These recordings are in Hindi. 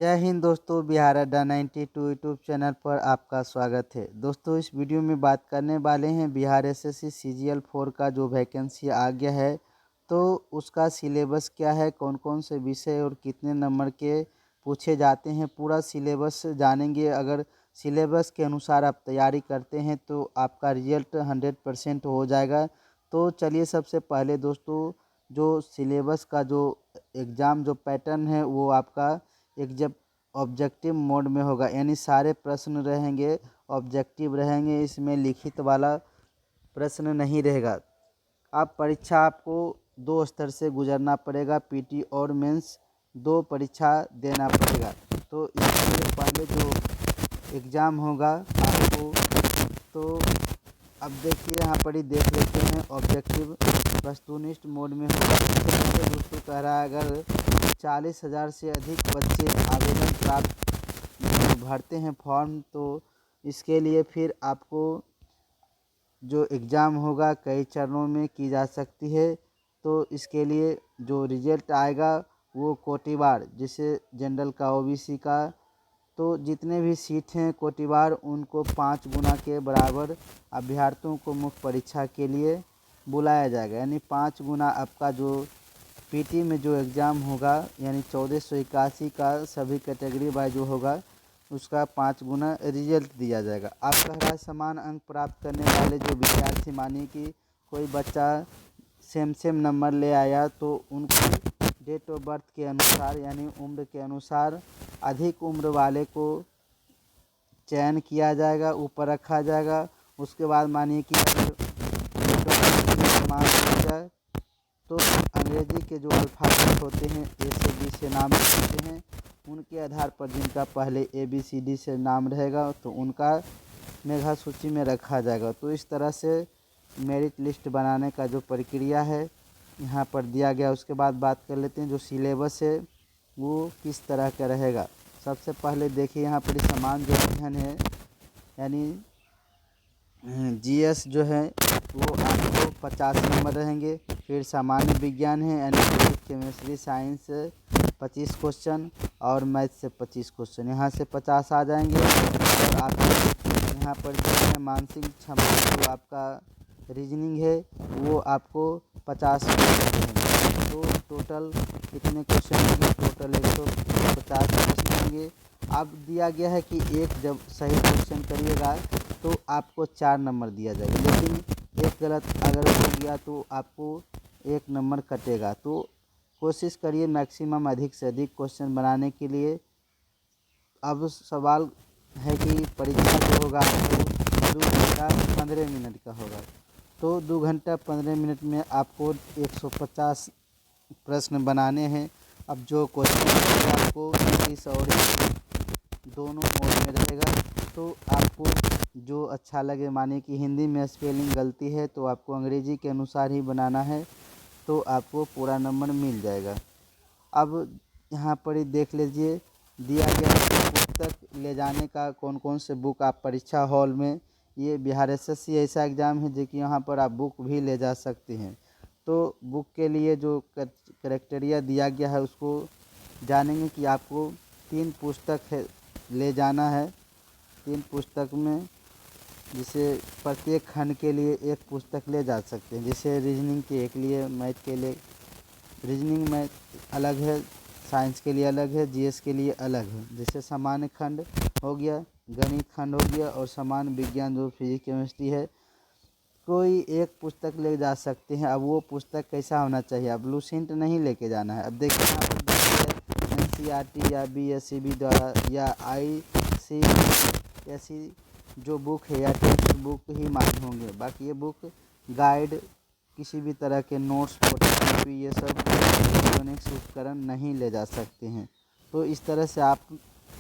जय हिंद दोस्तों, बिहार अड्डा 92 यूट्यूब चैनल पर आपका स्वागत है। दोस्तों, इस वीडियो में बात करने वाले हैं बिहार एसएससी सीजीएल 4 का जो वैकेंसी आ गया है, तो उसका सिलेबस क्या है, कौन कौन से विषय और कितने नंबर के पूछे जाते हैं, पूरा सिलेबस जानेंगे। अगर सिलेबस के अनुसार आप तैयारी करते हैं तो आपका रिजल्ट 100% हो जाएगा। तो चलिए, सबसे पहले दोस्तों, जो सिलेबस का जो एग्ज़ाम जो पैटर्न है वो आपका एक जब ऑब्जेक्टिव मोड में होगा, यानी सारे प्रश्न रहेंगे ऑब्जेक्टिव रहेंगे, इसमें लिखित वाला प्रश्न नहीं रहेगा। आप परीक्षा आपको दो स्तर से गुजरना पड़ेगा, पीटी और मेंस दो परीक्षा देना पड़ेगा। तो इससे पहले जो एग्ज़ाम होगा आपको, तो अब देखिए यहाँ पर ही देख लेते हैं। ऑब्जेक्टिव वस्तुनिष्ठ मोड में होगा। इससे पहले दोस्तों कह रहा है, अगर 40,000 से अधिक बच्चे आवेदन भरते हैं फॉर्म, तो इसके लिए फिर आपको जो एग्ज़ाम होगा कई चरणों में की जा सकती है। तो इसके लिए जो रिजल्ट आएगा वो कोटिवार, जैसे जनरल का, ओबीसी का, तो जितने भी सीट हैं कोटिवार, उनको 5 गुना के बराबर अभ्यर्थियों को मुख्य परीक्षा के लिए बुलाया जाएगा। यानी 5 गुना आपका जो पीटी में जो एग्ज़ाम होगा, यानी 1481 का सभी कैटेगरी वाइज जो होगा उसका 5 गुना रिजल्ट दिया जाएगा। आप कह रहा है समान अंक प्राप्त करने वाले जो विद्यार्थी, मानिए कि कोई बच्चा सेम नंबर ले आया, तो उनको डेट ऑफ बर्थ के अनुसार, यानी उम्र के अनुसार अधिक उम्र वाले को चयन किया जाएगा, ऊपर रखा जाएगा। उसके बाद मानिए कि अगर डेट ऑफ बर्थ में समान हो जाए, तो अंग्रेजी के जो अल्फ़ाबेट होते हैं ए से बी से नाम होते हैं, उनके आधार पर जिनका पहले ABCD से नाम रहेगा तो उनका मेधा सूची में रखा जाएगा। तो इस तरह से मेरिट लिस्ट बनाने का जो प्रक्रिया है यहाँ पर दिया गया। उसके बाद बात कर लेते हैं जो सिलेबस है वो किस तरह का रहेगा। सबसे पहले देखिए, यहाँ पर समान जो अध्ययन है, यानी जीएस जो है वो आपको 50 नंबर रहेंगे। फिर सामान्य विज्ञान है, यानी फिजिक्स, केमिस्ट्री, साइंस 25 क्वेश्चन, और मैथ से 25 क्वेश्चन, यहाँ से 50 आ जाएंगे। और आपको यहाँ पर जो है मानसिक क्षमता, जो आपका रीजनिंग है, वो आपको 50 क्वेश्चन रहेंगे। तो टोटल कितने क्वेश्चन होंगे? टोटल 150 क्वेश्चन होंगे। अब दिया गया है कि एक जब सही क्वेश्चन करिएगा तो आपको 4 नंबर दिया जाएगा, लेकिन एक गलत अगर हो गया तो आपको 1 नंबर कटेगा। तो कोशिश करिए मैक्सिमम अधिक से अधिक क्वेश्चन बनाने के लिए। अब सवाल है कि परीक्षा जो होगा आपको 2 घंटा 15 मिनट का होगा। तो 2 घंटा 15 मिनट में आपको 150 प्रश्न बनाने हैं। अब जो क्वेश्चन आपको इंग्लिश और दोनों मोड में रहेगा, तो आपको जो अच्छा लगे, मानिए कि हिंदी में स्पेलिंग गलती है तो आपको अंग्रेजी के अनुसार ही बनाना है, तो आपको पूरा नंबर मिल जाएगा। अब यहाँ पर ही देख लीजिए, दिया गया है पुस्तक ले जाने का, कौन कौन से बुक आप परीक्षा हॉल में, ये बिहार एसएससी ऐसा एग्ज़ाम है जो कि यहाँ पर आप बुक भी ले जा सकते हैं। तो बुक के लिए जो क्राइटेरिया दिया गया है उसको जानेंगे कि आपको 3 पुस्तक है ले जाना है। 3 पुस्तक में, जिसे प्रत्येक खंड के लिए एक पुस्तक ले जा सकते हैं। जैसे रीजनिंग के एक लिए, मैथ के लिए रीजनिंग मैथ अलग है, साइंस के लिए अलग है, जीएस के लिए अलग है। जैसे सामान्य खंड हो गया, गणित खंड हो गया, और सामान्य विज्ञान जो फिजिक्स केमिस्ट्री है, कोई एक पुस्तक ले जा सकते हैं। अब वो पुस्तक कैसा होना चाहिए? अब ब्लूप्रिंट नहीं लेके जाना है। अब देखिए यहाँ पर देखिए, एनसीईआरटी या बीएसईबी द्वारा या आईसीएसई जो बुक है या टेक्स्ट बुक ही मान्य होंगे। बाकी ये बुक गाइड, किसी भी तरह के नोट्स, फोटोकॉपी, ये सब इलेक्ट्रॉनिक्स उपकरण नहीं ले जा सकते हैं। तो इस तरह से आप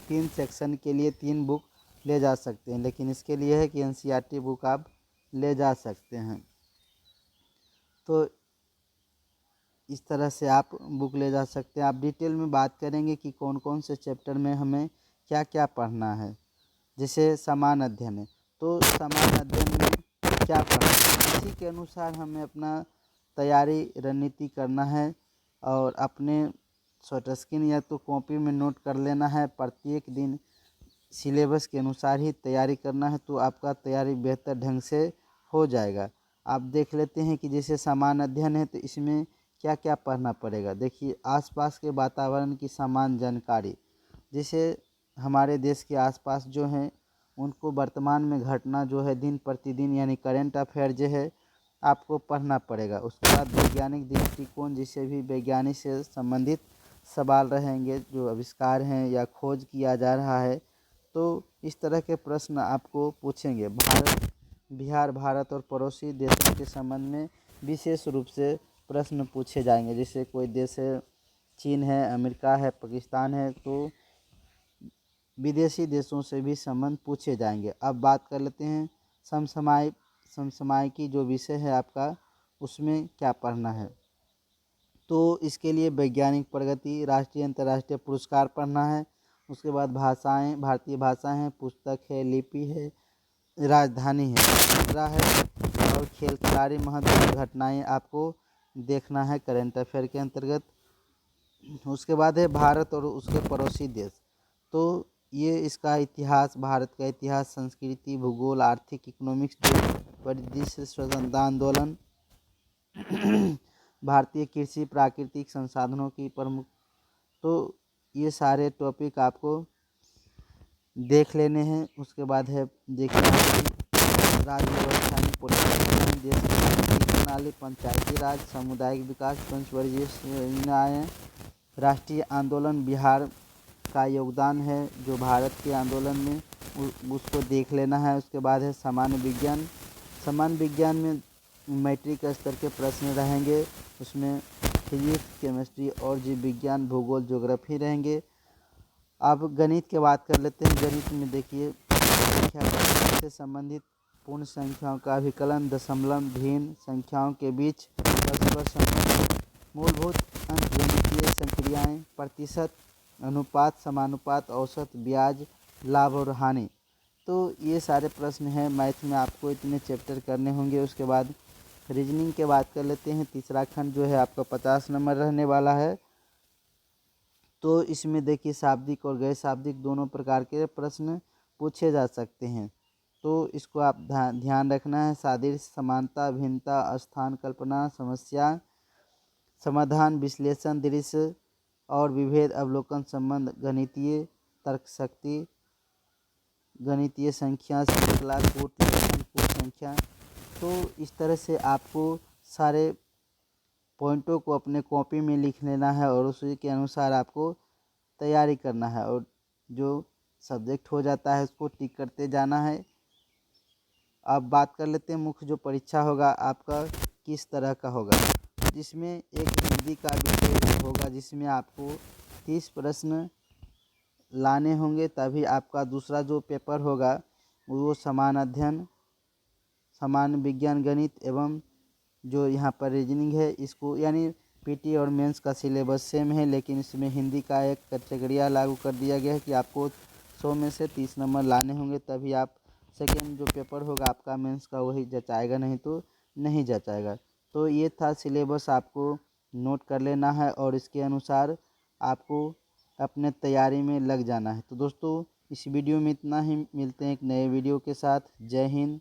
3 सेक्शन के लिए 3 बुक ले जा सकते हैं, लेकिन इसके लिए है कि एनसीईआरटी बुक आप ले जा सकते हैं। तो इस तरह से आप बुक ले जा सकते हैं। आप डिटेल में बात करेंगे कि कौन कौन से चैप्टर में हमें क्या क्या पढ़ना है। जैसे समान अध्ययन है, तो समान अध्ययन में क्या पढ़ना है, इसी के अनुसार हमें अपना तैयारी रणनीति करना है और अपने शॉर्ट स्क्रीन या तो कॉपी में नोट कर लेना है। प्रत्येक दिन सिलेबस के अनुसार ही तैयारी करना है, तो आपका तैयारी बेहतर ढंग से हो जाएगा। आप देख लेते हैं कि जैसे सामान्य अध्ययन है तो इसमें क्या क्या पढ़ना पड़ेगा। देखिए, आसपास के वातावरण की सामान्य जानकारी, जैसे हमारे देश के आसपास जो हैं उनको वर्तमान में घटना जो है दिन प्रतिदिन यानी करेंट अफेयर जो है आपको पढ़ना पड़ेगा। उसके बाद वैज्ञानिक दृष्टिकोण, जिससे भी वैज्ञानिक से संबंधित सवाल रहेंगे, जो आविष्कार हैं या खोज किया जा रहा है, तो इस तरह के प्रश्न आपको पूछेंगे। बिहार, भारत और पड़ोसी देशों के संबंध में विशेष रूप से प्रश्न पूछे जाएंगे। जैसे कोई देश है, चीन है, अमेरिका है, पाकिस्तान है, तो विदेशी देशों से भी संबंध पूछे जाएंगे। अब बात कर लेते हैं समसामयिकी जो विषय है आपका, उसमें क्या पढ़ना है। तो इसके लिए वैज्ञानिक प्रगति, राष्ट्रीय अंतर्राष्ट्रीय पुरस्कार पढ़ना है। उसके बाद भाषाएं, भारतीय भाषा है, पुस्तक है, लिपि है, राजधानी है, मुद्रा है, और खेल खिलाड़ी, महत्वपूर्ण घटनाएं आपको देखना है करंट अफेयर के अंतर्गत। उसके बाद है भारत और उसके पड़ोसी देश, तो ये इसका इतिहास, भारत का इतिहास, संस्कृति, भूगोल, आर्थिक, इकोनॉमिक्स, परिदृश्य, स्वतंत्रता आंदोलन, भारतीय कृषि, प्राकृतिक संसाधनों की प्रमुख, तो ये सारे टॉपिक आपको देख लेने हैं। उसके बाद है देखिए राज्य व्यवस्था में पॉलिटिक्स, देश की राजनीतिक प्रणाली, पंचायती राज, सामुदायिक विकास, पंचवर्षीय योजनाएं, राष्ट्रीय आंदोलन, बिहार का योगदान है जो भारत के आंदोलन में, उसको देख लेना है। उसके बाद है सामान्य विज्ञान। सामान्य विज्ञान में मैट्रिक स्तर के प्रश्न रहेंगे, उसमें फिजिक्स, केमिस्ट्री और जीव विज्ञान, भूगोल, ज्योग्राफी रहेंगे। अब गणित की बात कर लेते हैं। गणित में देखिए संख्या से संबंधित पूर्ण संख्याओं का अभिकलन, दशमलव, भिन्न संख्याओं के बीच परस्पर संबंध, मूलभूत अंकगणितीय संक्रियाएं, प्रतिशत, अनुपात, समानुपात, औसत, ब्याज, लाभ और हानि, तो ये सारे प्रश्न हैं मैथ में, आपको इतने चैप्टर करने होंगे। उसके बाद रीजनिंग के बात कर लेते हैं। तीसरा खंड जो है आपका 50 नंबर रहने वाला है। तो इसमें देखिए शाब्दिक और गैर शाब्दिक दोनों प्रकार के प्रश्न पूछे जा सकते हैं, तो इसको आप ध्यान रखना है। सादृश्य, समानता, भिन्नता, स्थान कल्पना, समस्या समाधान, विश्लेषण, दृश्य और विभेद, अवलोकन, संबंध, गणितीय तर्कशक्ति, गणितीय संख्या, श्रृंखला, कूट, लेखन, कूट संख्या, तो इस तरह से आपको सारे पॉइंटों को अपने कॉपी में लिख लेना है और उसी के अनुसार आपको तैयारी करना है, और जो सब्जेक्ट हो जाता है उसको टिक करते जाना है। अब बात कर लेते हैं मुख्य जो परीक्षा होगा आपका किस तरह का होगा, जिसमें एक हिंदी का विषय होगा जिसमें आपको 30 प्रश्न लाने होंगे, तभी आपका दूसरा जो पेपर होगा वो सामान्य अध्ययन, सामान्य विज्ञान, गणित एवं जो यहाँ पर रीजनिंग है, इसको यानी पीटी और मेंस का सिलेबस सेम है, लेकिन इसमें हिंदी का एक कैटेगरिया लागू कर दिया गया है कि आपको 100 में से 30 नंबर लाने होंगे, तभी आप सेकेंड जो पेपर होगा आपका मेंस का वही जचाएगा, नहीं तो नहीं जचाएगा। तो ये था सिलेबस, आपको नोट कर लेना है और इसके अनुसार आपको अपने तैयारी में लग जाना है। तो दोस्तों इस वीडियो में इतना ही, मिलते हैं एक नए वीडियो के साथ। जय हिंद,